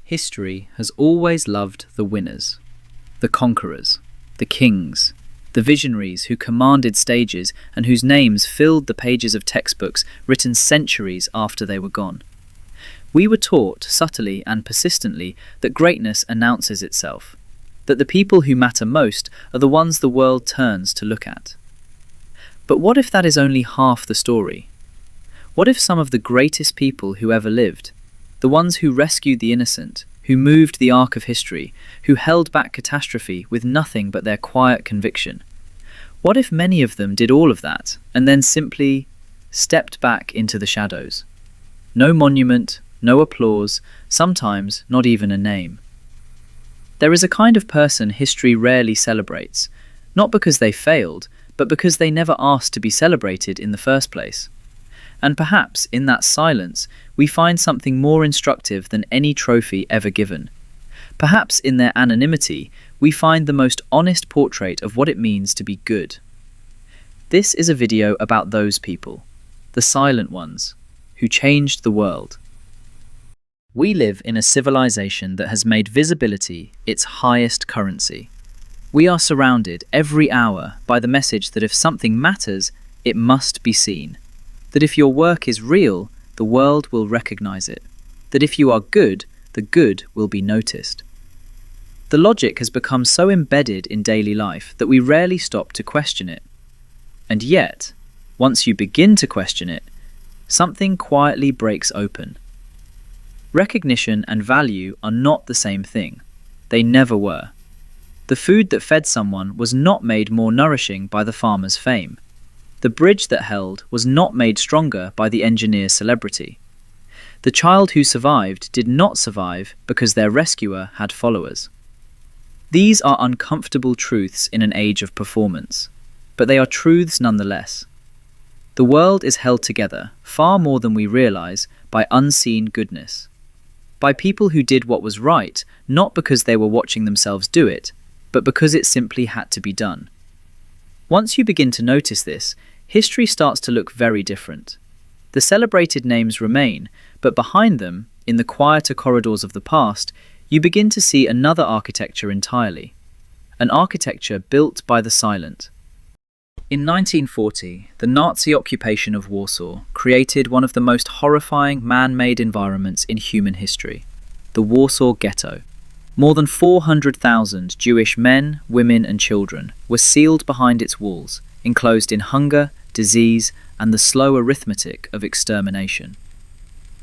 History has always loved the winners, the conquerors, the kings, the visionaries who commanded stages and whose names filled the pages of textbooks written centuries after they were gone. We were taught, subtly and persistently, that greatness announces itself, that the people who matter most are the ones the world turns to look at. But what if that is only half the story? What if some of the greatest people who ever lived, the ones who rescued the innocent, who moved the arc of history, who held back catastrophe with nothing but their quiet conviction, what if many of them did all of that and then simply stepped back into the shadows? No monument, no applause, sometimes not even a name. There is a kind of person history rarely celebrates, not because they failed, but because they never asked to be celebrated in the first place. And perhaps in that silence we find something more instructive than any trophy ever given. Perhaps in their anonymity we find the most honest portrait of what it means to be good. This is a video about those people, the silent ones, who changed the world. We live in a civilization that has made visibility its highest currency. We are surrounded every hour by the message that if something matters, it must be seen. That if your work is real, the world will recognize it. That if you are good, the good will be noticed. The logic has become so embedded in daily life that we rarely stop to question it. And yet, once you begin to question it, something quietly breaks open. Recognition and value are not the same thing. They never were. The food that fed someone was not made more nourishing by the farmer's fame. The bridge that held was not made stronger by the engineer's celebrity. The child who survived did not survive because their rescuer had followers. These are uncomfortable truths in an age of performance, but they are truths nonetheless. The world is held together, far more than we realize, by unseen goodness. By people who did what was right, not because they were watching themselves do it, but because it simply had to be done. Once you begin to notice this, history starts to look very different. The celebrated names remain, but behind them, in the quieter corridors of the past, you begin to see another architecture entirely. An architecture built by the silent. In 1940, the Nazi occupation of Warsaw created one of the most horrifying man-made environments in human history, the Warsaw Ghetto. More than 400,000 Jewish men, women and children were sealed behind its walls, enclosed in hunger, disease, and the slow arithmetic of extermination.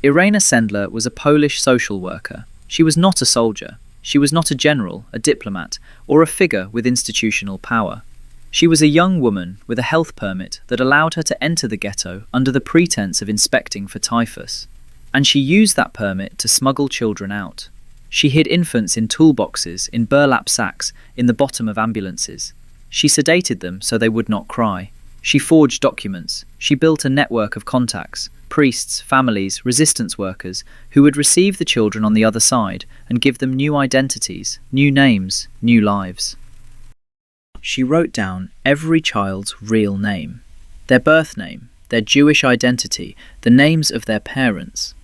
Irena Sendler was a Polish social worker. She was not a soldier. She was not a general, a diplomat, or a figure with institutional power. She was a young woman with a health permit that allowed her to enter the ghetto under the pretense of inspecting for typhus. And she used that permit to smuggle children out. She hid infants in toolboxes, in burlap sacks, in the bottom of ambulances. She sedated them so they would not cry. She forged documents. She built a network of contacts, priests, families, resistance workers, who would receive the children on the other side and give them new identities, new names, new lives. She wrote down every child's real name, their birth name, their Jewish identity, the names of their parents.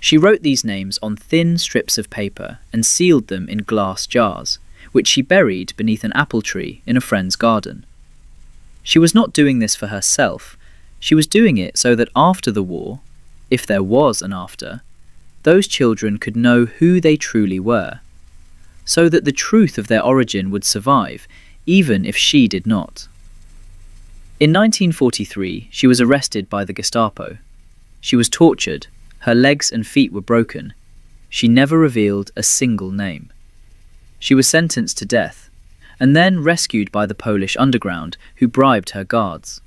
She wrote these names on thin strips of paper and sealed them in glass jars, which she buried beneath an apple tree in a friend's garden. She was not doing this for herself. She was doing it so that after the war, if there was an after, those children could know who they truly were, so that the truth of their origin would survive, even if she did not. In 1943, she was arrested by the Gestapo. She was tortured. Her legs and feet were broken. She never revealed a single name. She was sentenced to death, and then rescued by the Polish underground, who bribed her guards.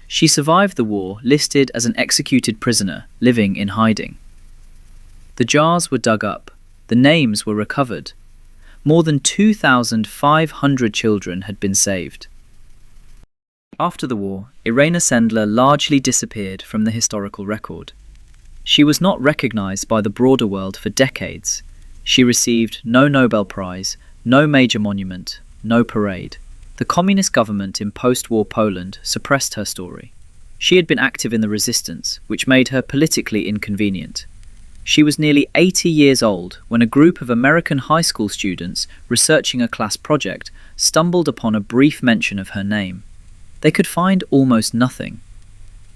She survived the war, listed as an executed prisoner, living in hiding. The jars were dug up. The names were recovered. More than 2,500 children had been saved. After the war, Irena Sendler largely disappeared from the historical record. She was not recognized by the broader world for decades. She received no Nobel Prize, no major monument, no parade. The communist government in post-war Poland suppressed her story. She had been active in the resistance, which made her politically inconvenient. She was nearly 80 years old when a group of American high school students researching a class project stumbled upon a brief mention of her name. They could find almost nothing.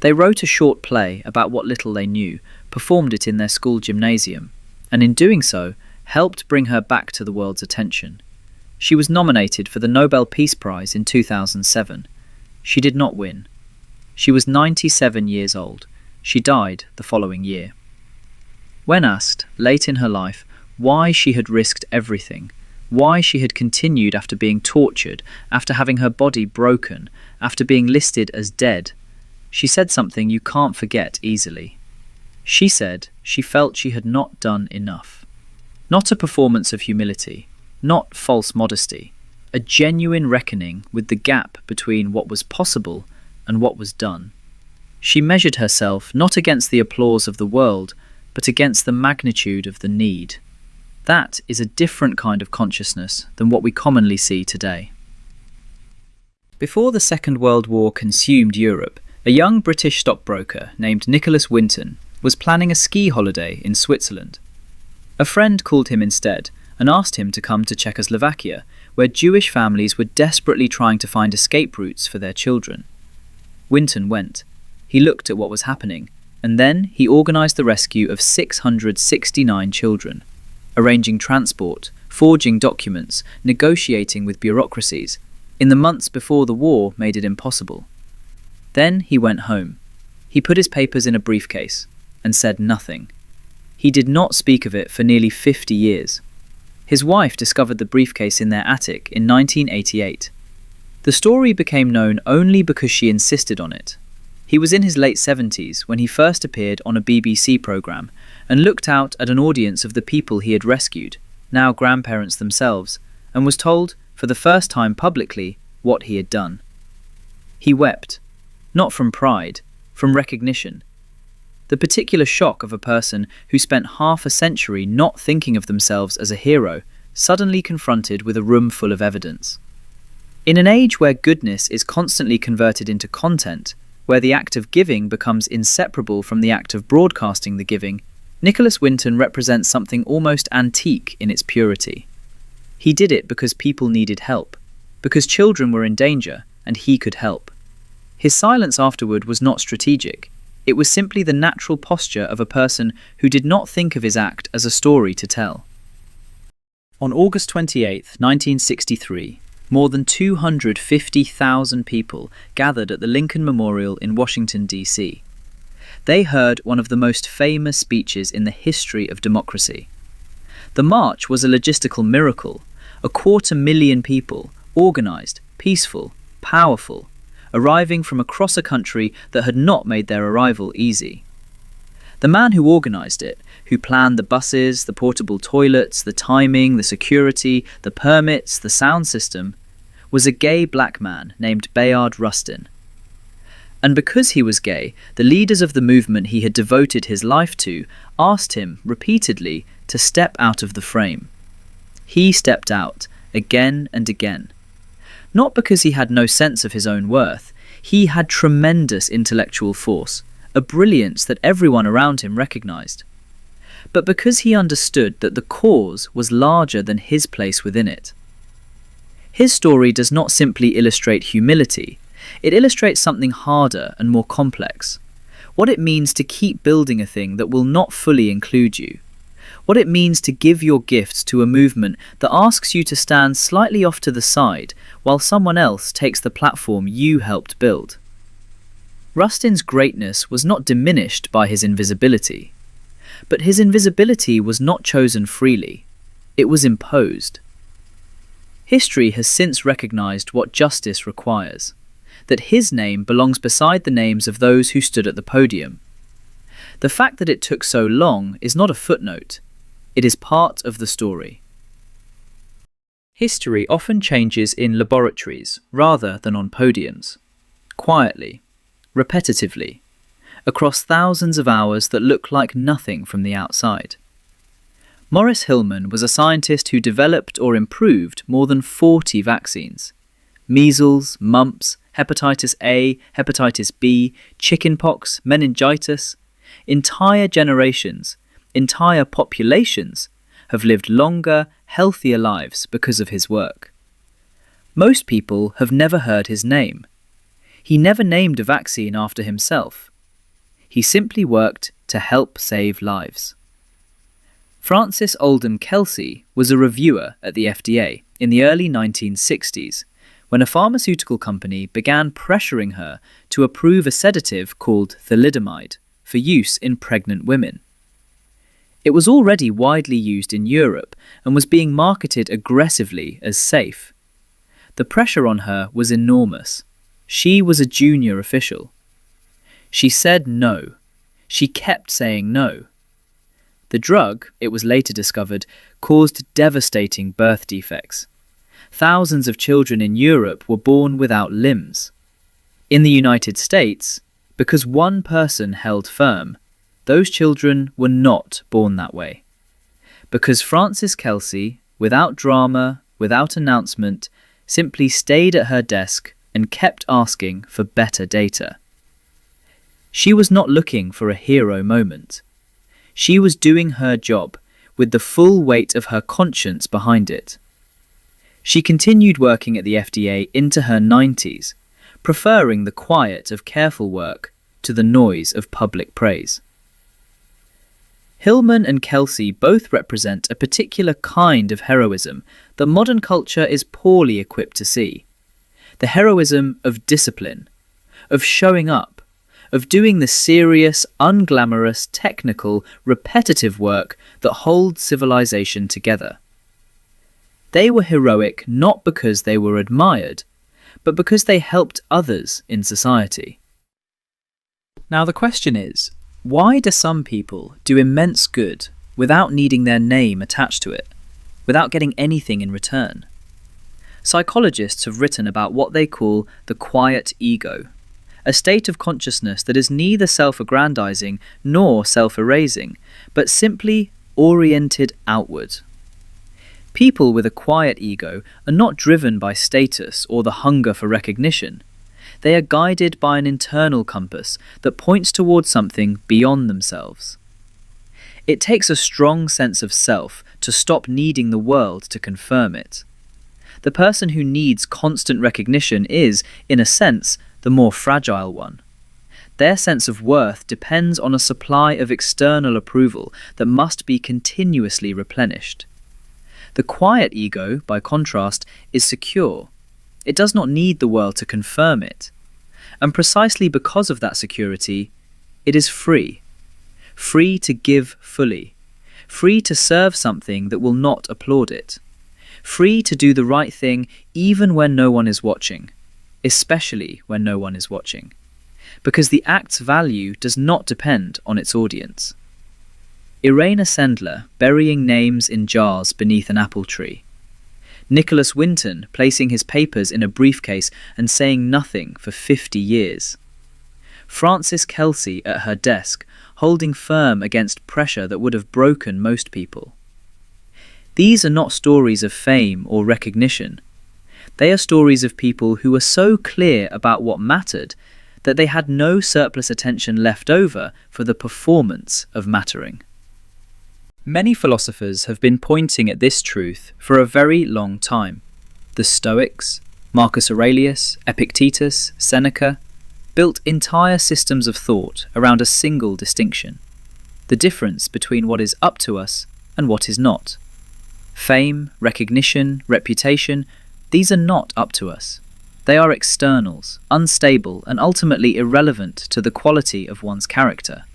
They wrote a short play about what little they knew, performed it in their school gymnasium, and in doing so, helped bring her back to the world's attention. She was nominated for the Nobel Peace Prize in 2007. She did not win. She was 97 years old. She died the following year. When asked, late in her life, why she had risked everything, why she had continued after being tortured, after having her body broken, after being listed as dead, she said something you can't forget easily. She said she felt she had not done enough. Not a performance of humility, not false modesty, a genuine reckoning with the gap between what was possible and what was done. She measured herself not against the applause of the world, but against the magnitude of the need. That is a different kind of consciousness than what we commonly see today. Before the Second World War consumed Europe, a young British stockbroker named Nicholas Winton was planning a ski holiday in Switzerland. A friend called him instead and asked him to come to Czechoslovakia, where Jewish families were desperately trying to find escape routes for their children. Winton went. He looked at what was happening, and then he organised the rescue of 669 children, arranging transport, forging documents, negotiating with bureaucracies, in the months before the war made it impossible. Then he went home. He put his papers in a briefcase and said nothing. He did not speak of it for nearly 50 years. His wife discovered the briefcase in their attic in 1988. The story became known only because she insisted on it. He was in his late 70s when he first appeared on a BBC programme and looked out at an audience of the people he had rescued, now grandparents themselves, and was told, for the first time publicly, what he had done. He wept, not from pride, from recognition. The particular shock of a person who spent half a century not thinking of themselves as a hero, suddenly confronted with a room full of evidence. In an age where goodness is constantly converted into content, where the act of giving becomes inseparable from the act of broadcasting the giving, Nicholas Winton represents something almost antique in its purity. He did it because people needed help, because children were in danger, and he could help. His silence afterward was not strategic. It was simply the natural posture of a person who did not think of his act as a story to tell. On August 28, 1963, more than 250,000 people gathered at the Lincoln Memorial in Washington, D.C. They heard one of the most famous speeches in the history of democracy. The march was a logistical miracle, 250,000 people, organised, peaceful, powerful, arriving from across a country that had not made their arrival easy. The man who organised it, who planned the buses, the portable toilets, the timing, the security, the permits, the sound system, was a gay black man named Bayard Rustin. And because he was gay, the leaders of the movement he had devoted his life to asked him repeatedly to step out of the frame. He stepped out, again and again. Not because he had no sense of his own worth. He had tremendous intellectual force, a brilliance that everyone around him recognized. But because he understood that the cause was larger than his place within it. His story does not simply illustrate humility, it illustrates something harder and more complex. What it means to keep building a thing that will not fully include you. What it means to give your gifts to a movement that asks you to stand slightly off to the side while someone else takes the platform you helped build. Rustin's greatness was not diminished by his invisibility. But his invisibility was not chosen freely. It was imposed. History has since recognized what justice requires, that his name belongs beside the names of those who stood at the podium. The fact that it took so long is not a footnote. It is part of the story. History often changes in laboratories rather than on podiums. Quietly, repetitively, across thousands of hours that look like nothing from the outside. Maurice Hilleman was a scientist who developed or improved more than 40 vaccines. Measles, mumps, hepatitis A, hepatitis B, chickenpox, meningitis. Entire generations, entire populations, have lived longer, healthier lives because of his work. Most people have never heard his name. He never named a vaccine after himself. He simply worked to help save lives. Frances Oldham Kelsey was a reviewer at the FDA in the early 1960s when a pharmaceutical company began pressuring her to approve a sedative called Thalidomide for use in pregnant women. It was already widely used in Europe and was being marketed aggressively as safe. The pressure on her was enormous. She was a junior official. She said no. She kept saying no. The drug, it was later discovered, caused devastating birth defects. Thousands of children in Europe were born without limbs. In the United States, because one person held firm, those children were not born that way. Because Frances Kelsey, without drama, without announcement, simply stayed at her desk and kept asking for better data. She was not looking for a hero moment. She was doing her job with the full weight of her conscience behind it. She continued working at the FDA into her 90s, preferring the quiet of careful work to the noise of public praise. Hilleman and Kelsey both represent a particular kind of heroism that modern culture is poorly equipped to see. The heroism of discipline, of showing up, of doing the serious, unglamorous, technical, repetitive work that holds civilization together. They were heroic not because they were admired, but because they helped others in society. Now the question is, why do some people do immense good without needing their name attached to it, without getting anything in return? Psychologists have written about what they call the quiet ego, a state of consciousness that is neither self-aggrandizing nor self-erasing, but simply oriented outward. People with a quiet ego are not driven by status or the hunger for recognition. They are guided by an internal compass that points towards something beyond themselves. It takes a strong sense of self to stop needing the world to confirm it. The person who needs constant recognition is, in a sense, the more fragile one. Their sense of worth depends on a supply of external approval that must be continuously replenished. The quiet ego, by contrast, is secure. It does not need the world to confirm it. And precisely because of that security, it is free. Free to give fully. Free to serve something that will not applaud it. Free to do the right thing even when no one is watching, especially when no one is watching, because the act's value does not depend on its audience. Irena Sendler burying names in jars beneath an apple tree. Nicholas Winton placing his papers in a briefcase and saying nothing for 50 years. Frances Kelsey at her desk, holding firm against pressure that would have broken most people. These are not stories of fame or recognition. They are stories of people who were so clear about what mattered that they had no surplus attention left over for the performance of mattering. Many philosophers have been pointing at this truth for a very long time. The Stoics, Marcus Aurelius, Epictetus, Seneca, built entire systems of thought around a single distinction: the difference between what is up to us and what is not. Fame, recognition, reputation, these are not up to us. They are externals, unstable, and ultimately irrelevant to the quality of one's character.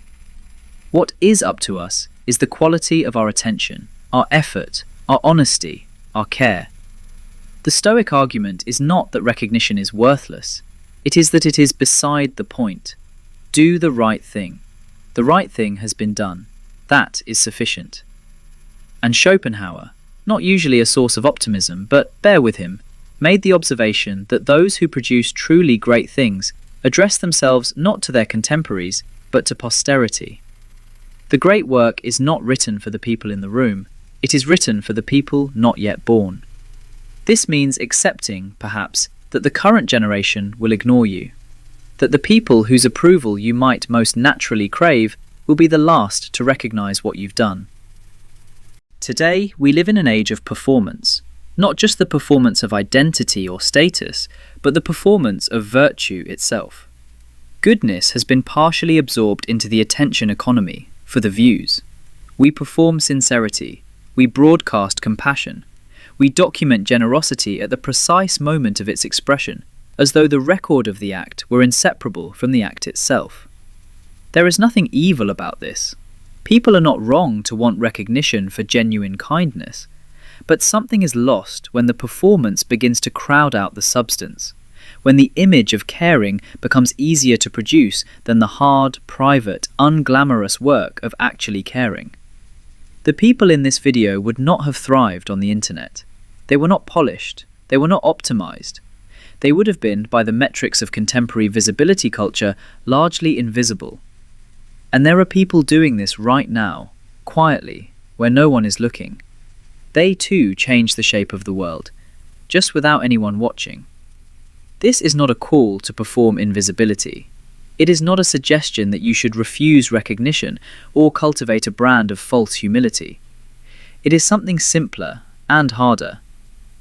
What is up to us is the quality of our attention, our effort, our honesty, our care. The Stoic argument is not that recognition is worthless. It is that it is beside the point. Do the right thing. The right thing has been done. That is sufficient. And Schopenhauer, not usually a source of optimism, but bear with him, made the observation that those who produce truly great things address themselves not to their contemporaries, but to posterity. The great work is not written for the people in the room, it is written for the people not yet born. This means accepting, perhaps, that the current generation will ignore you, that the people whose approval you might most naturally crave will be the last to recognize what you've done. Today, we live in an age of performance. Not just the performance of identity or status, but the performance of virtue itself. Goodness has been partially absorbed into the attention economy, for the views. We perform sincerity. We broadcast compassion. We document generosity at the precise moment of its expression, as though the record of the act were inseparable from the act itself. There is nothing evil about this. People are not wrong to want recognition for genuine kindness, but something is lost when the performance begins to crowd out the substance, when the image of caring becomes easier to produce than the hard, private, unglamorous work of actually caring. The people in this video would not have thrived on the internet. They were not polished. They were not optimized. They would have been, by the metrics of contemporary visibility culture, largely invisible. And there are people doing this right now, quietly, where no one is looking. They too change the shape of the world, just without anyone watching. This is not a call to perform invisibility. It is not a suggestion that you should refuse recognition or cultivate a brand of false humility. It is something simpler and harder.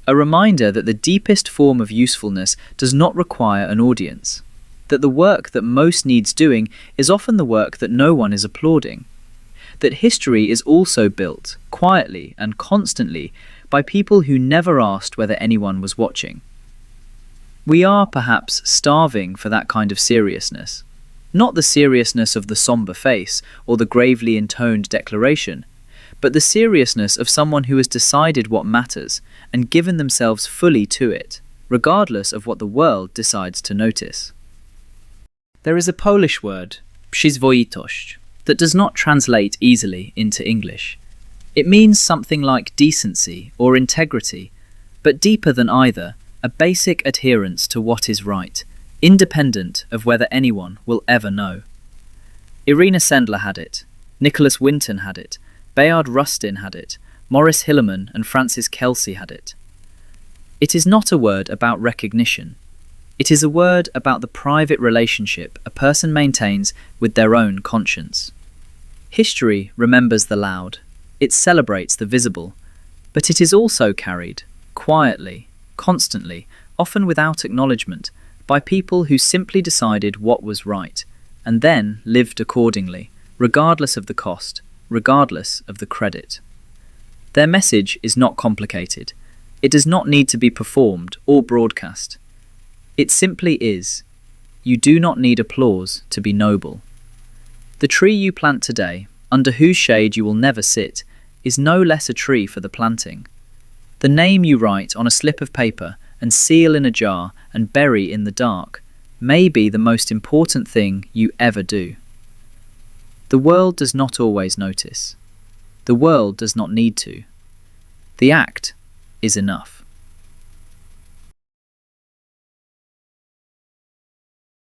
A reminder that the deepest form of usefulness does not require an audience. That the work that most needs doing is often the work that no one is applauding. That history is also built, quietly and constantly, by people who never asked whether anyone was watching. We are, perhaps, starving for that kind of seriousness. Not the seriousness of the somber face or the gravely intoned declaration, but the seriousness of someone who has decided what matters and given themselves fully to it, regardless of what the world decides to notice. There is a Polish word, Przyzwoitość, that does not translate easily into English. It means something like decency or integrity, but deeper than either, a basic adherence to what is right, independent of whether anyone will ever know. Irena Sendler had it, Nicholas Winton had it, Bayard Rustin had it, Maurice Hilleman and Kelsey had it. It is not a word about recognition. It is a word about the private relationship a person maintains with their own conscience. History remembers the loud. It celebrates the visible. But it is also carried, quietly, constantly, often without acknowledgement, by people who simply decided what was right, and then lived accordingly, regardless of the cost, regardless of the credit. Their message is not complicated. It does not need to be performed or broadcast. It simply is. You do not need applause to be noble. The tree you plant today, under whose shade you will never sit, is no less a tree for the planting. The name you write on a slip of paper and seal in a jar and bury in the dark may be the most important thing you ever do. The world does not always notice. The world does not need to. The act is enough.